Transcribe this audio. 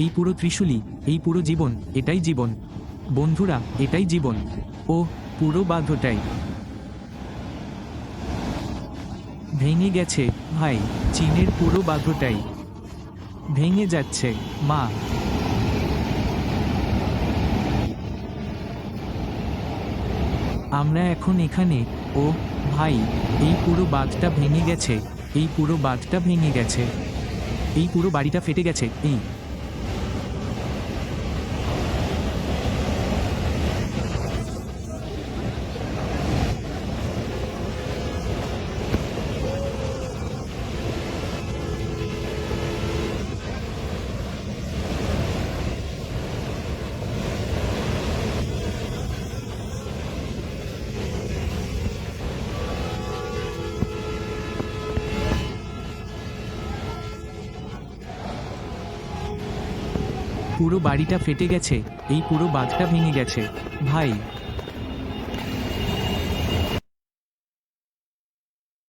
এই পুরো ত্রিশূলই, এই পুরো জীবন, এটাই জীবন বন্ধুরা, এটাই জীবন। ও পুরো বাঁধটাই ভেঙে গেছে ভাই, চীনের পুরো বাঁধটাই ভেঙে যাচ্ছে। মা, আমরা এখন এখানে। ও ভাই, এই পুরো বাঁধটা ভেঙে গেছে, এই পুরো বাঁধটা ভেঙে গেছে, এই পুরো বাড়িটা ফেটে গেছে। এই পুরো বাড়িটা ফেটে গেছে, এই পুরো বাঁধটা ভেঙে গেছে ভাই।